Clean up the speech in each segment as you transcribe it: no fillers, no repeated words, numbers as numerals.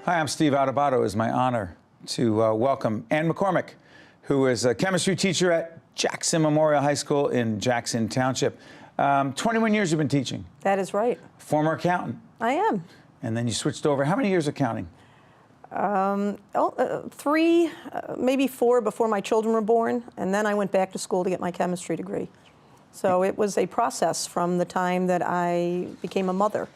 Hi, I'm Steve Adubato. It's my honor to welcome Ann McCormick, who is a chemistry teacher at Jackson Memorial High School in Jackson Township. 21 years you've been teaching. That is right. Former accountant. I am. And then you switched over. How many years accounting? 3, maybe 4 before my children were born, and then I went back to school to get my chemistry degree. So it was a process from the time that I became a mother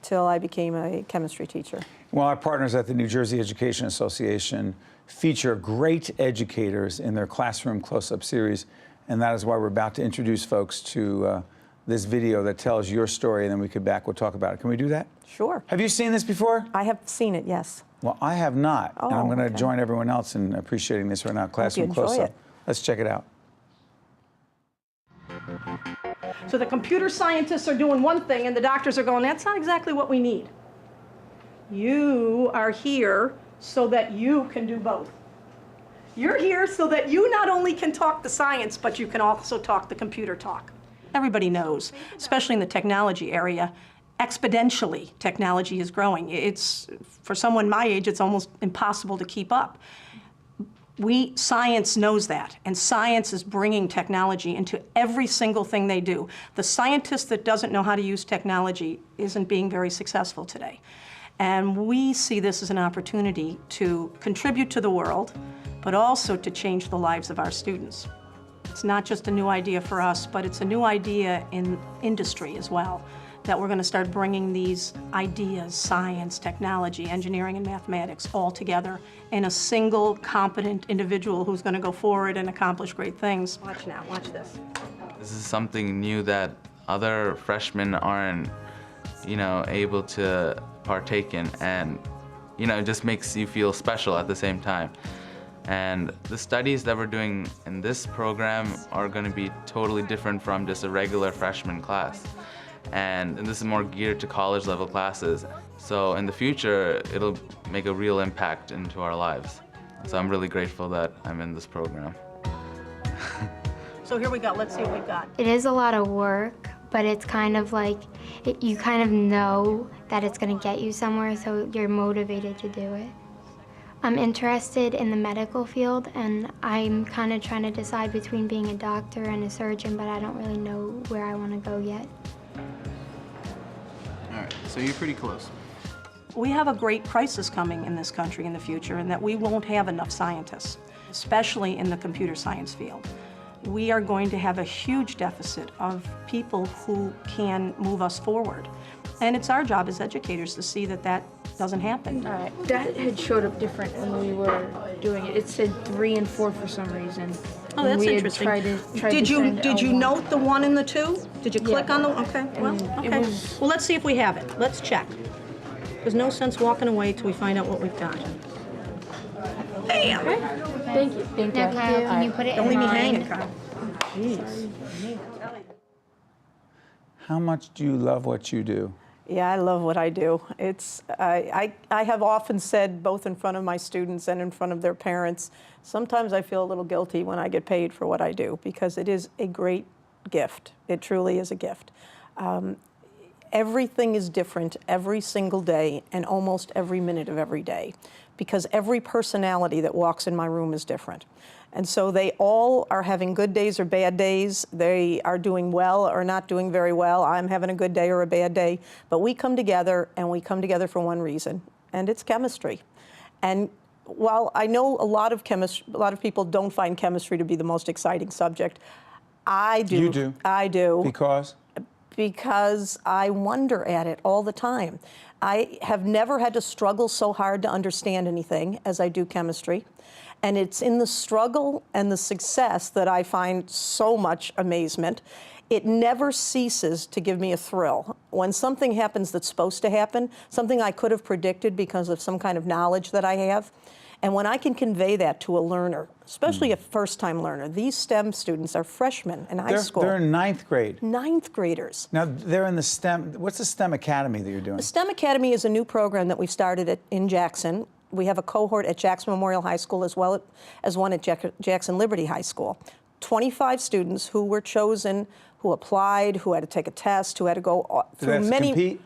till I became a chemistry teacher. Well, our partners at the New Jersey Education Association feature great educators in their classroom close-up series, and that is why we're about to introduce folks to this video that tells your story, and then we'll talk about it. Can we do that? Sure. Have you seen this before? I have seen it, yes. Well, I have not, and I'm going to okay. join everyone else in appreciating this right now, classroom close-up. Let's check it out. So the computer scientists are doing one thing, and the doctors are going, that's not exactly what we need. You are here so that you can do both. You're here so that you not only can talk the science, but you can also talk the computer talk. Everybody knows, especially in the technology area, exponentially technology is growing. It's, for someone my age, it's almost impossible to keep up. Science knows that, and science is bringing technology into every single thing they do. The scientist that doesn't know how to use technology isn't being very successful today. And we see this as an opportunity to contribute to the world, but also to change the lives of our students. It's not just a new idea for us, but it's a new idea in industry as well, that we're going to start bringing these ideas, science, technology, engineering, and mathematics all together in a single competent individual who's going to go forward and accomplish great things. Watch now, watch this. This is something new that other freshmen aren't, able to partake in, and, it just makes you feel special at the same time. And the studies that we're doing in this program are going to be totally different from just a regular freshman class. And this is more geared to college level classes. So in the future, it'll make a real impact into our lives. So I'm really grateful that I'm in this program. So here we go, let's see what we've got. It is a lot of work, but it's kind of like, you kind of know that it's gonna get you somewhere, so you're motivated to do it. I'm interested in the medical field, and I'm kind of trying to decide between being a doctor and a surgeon, but I don't really know where I want to go yet. All right, so you're pretty close. We have a great crisis coming in this country in the future, in that we won't have enough scientists, especially in the computer science field. We are going to have a huge deficit of people who can move us forward. And it's our job as educators to see that that doesn't happen. All right, that had showed up different when we were doing it. It said 3 and 4 for some reason. Oh, that's interesting. Did you note the 1 and the 2? Did you click on the, okay, well, okay. Well, let's see if we have it. Let's check. There's no sense walking away till we find out what we've got. Bam! Thank you. Thank you. Now, Kyle, can you put it Don't in leave me mine? hanging, Kyle. Jeez. How much do you love what you do? Yeah, I love what I do. I have often said, both in front of my students and in front of their parents, sometimes I feel a little guilty when I get paid for what I do, because it is a great gift. It truly is a gift. Everything is different every single day and almost every minute of every day, because every personality that walks in my room is different. And so they all are having good days or bad days. They are doing well or not doing very well. I'm having a good day or a bad day. But we come together, and we come together for one reason, and it's chemistry. And while I know a lot of people don't find chemistry to be the most exciting subject, I do. You do? I do. Because? Because I wonder at it all the time. I have never had to struggle so hard to understand anything as I do chemistry. And it's in the struggle and the success that I find so much amazement. It never ceases to give me a thrill. When something happens that's supposed to happen, something I could have predicted because of some kind of knowledge that I have, and when I can convey that to a learner, especially a first-time learner, these STEM students are freshmen in high school. They're in 9th grade. 9th graders. Now, they're in the STEM, what's the STEM Academy that you're doing? The STEM Academy is a new program that we've started in Jackson. We have a cohort at Jackson Memorial High School as well as one at Jackson Liberty High School. 25 students who were chosen who applied, who had to take a test, who had to go through compete?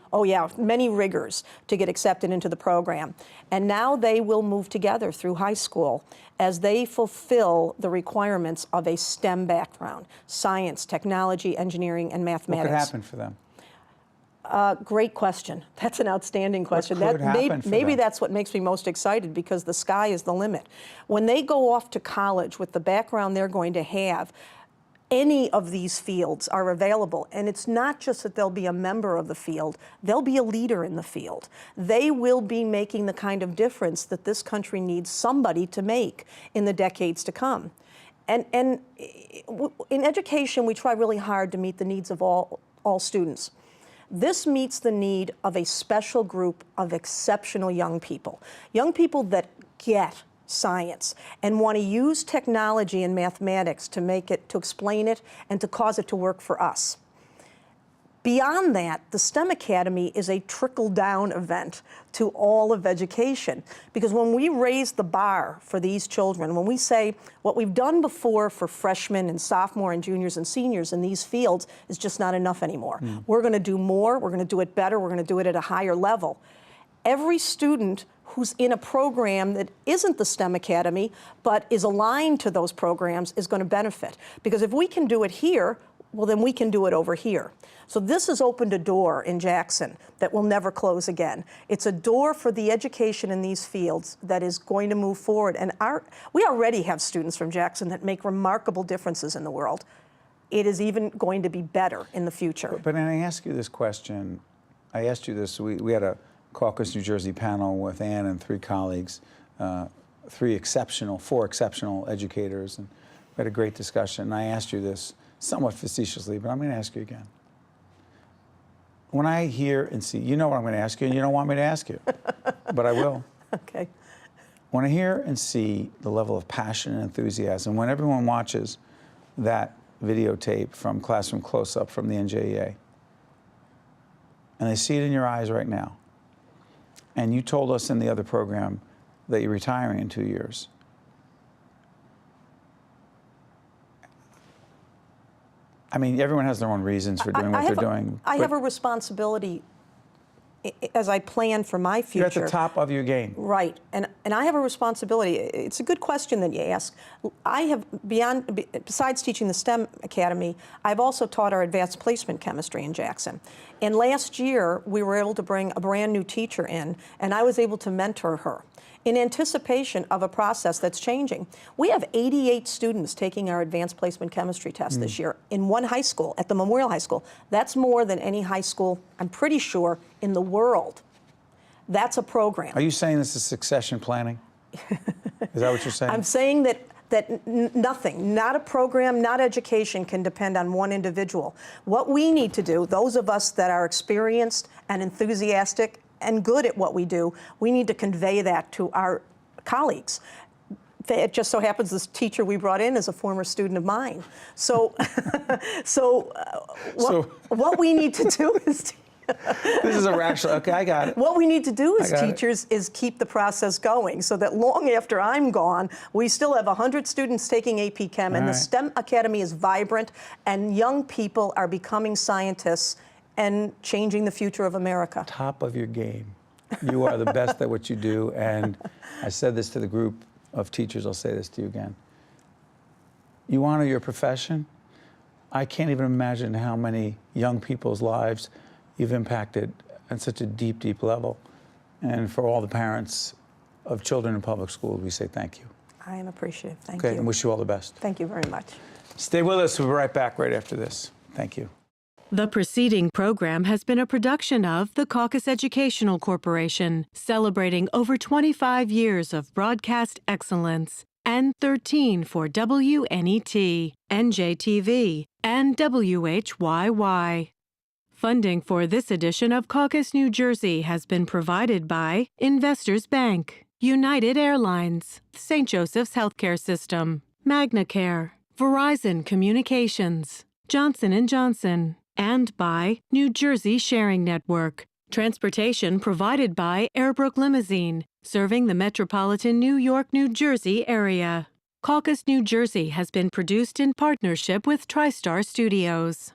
many rigors to get accepted into the program. And now they will move together through high school as they fulfill the requirements of a STEM background: science, technology, engineering, and mathematics. What could happen for them? Great question. That's an outstanding question. What could happen for maybe them? that's what makes me most excited, because the sky is the limit. When they go off to college with the background they're going to have, any of these fields are available. And it's not just that they'll be a member of the field, they'll be a leader in the field. They will be making the kind of difference that this country needs somebody to make in the decades to come. And in education, we try really hard to meet the needs of all students. This meets the need of a special group of exceptional young people that get science and want to use technology and mathematics to explain it and to cause it to work for us. Beyond that, the STEM Academy is a trickle-down event to all of education, because when we raise the bar for these children, when we say what we've done before for freshmen and sophomore and juniors and seniors in these fields is just not enough anymore. We're going to do more, we're going to do it better, we're going to do it at a higher level. Every student who's in a program that isn't the STEM Academy but is aligned to those programs is going to benefit, because if we can do it here, well, then we can do it over here. So this has opened a door in Jackson that will never close again. It's a door for the education in these fields that is going to move forward. And we already have students from Jackson that make remarkable differences in the world. It is even going to be better in the future. But I ask you this question. I asked you this. We had a Caucus, New Jersey panel with Ann and 3 colleagues, 4 exceptional educators, and we had a great discussion. And I asked you this somewhat facetiously, but I'm going to ask you again. When I hear and see, you know what I'm going to ask you, and you don't want me to ask you, but I will. Okay. When I hear and see the level of passion and enthusiasm, when everyone watches that videotape from Classroom Close-Up from the NJEA, and they see it in your eyes right now, and you told us in the other program that you're retiring in 2 years, I mean, everyone has their own reasons for doing what they're doing. I have a responsibility as I plan for my future. You're at the top of your game. Right, and I have a responsibility. It's a good question that you ask. I have, besides teaching the STEM Academy, I've also taught our advanced placement chemistry in Jackson. And last year, we were able to bring a brand new teacher in, and I was able to mentor her in anticipation of a process that's changing. We have 88 students taking our advanced placement chemistry test this year in one high school, at the Memorial High School. That's more than any high school, I'm pretty sure, in the world. That's a program. Are you saying this is succession planning? Is that what you're saying? I'm saying that nothing, not a program, not education, can depend on one individual. What we need to do, those of us that are experienced and enthusiastic and good at what we do, we need to convey that to our colleagues. It just so happens this teacher we brought in is a former student of mine. So, what we need to do is... This is a rational, okay, I got it. What we need to do as teachers is keep the process going so that long after I'm gone, we still have 100 students taking AP Chem, and the STEM Academy is vibrant, and young people are becoming scientists and changing the future of America. Top of your game. You are the best at what you do, and I said this to the group of teachers, I'll say this to you again. You honor your profession. I can't even imagine how many young people's lives you've impacted at such a deep, deep level. And for all the parents of children in public schools, we say thank you. I am appreciative. Thank you. you. And wish you all the best. Thank you very much. Stay with us. We'll be right back right after this. Thank you. The preceding program has been a production of the Caucus Educational Corporation, celebrating over 25 years of broadcast excellence, and 13 for WNET, NJTV, and WHYY. Funding for this edition of Caucus, New Jersey has been provided by Investors Bank, United Airlines, St. Joseph's Healthcare System, MagnaCare, Verizon Communications, Johnson & Johnson, and by New Jersey Sharing Network. Transportation provided by Airbrook Limousine, serving the metropolitan New York, New Jersey area. Caucus, New Jersey has been produced in partnership with TriStar Studios.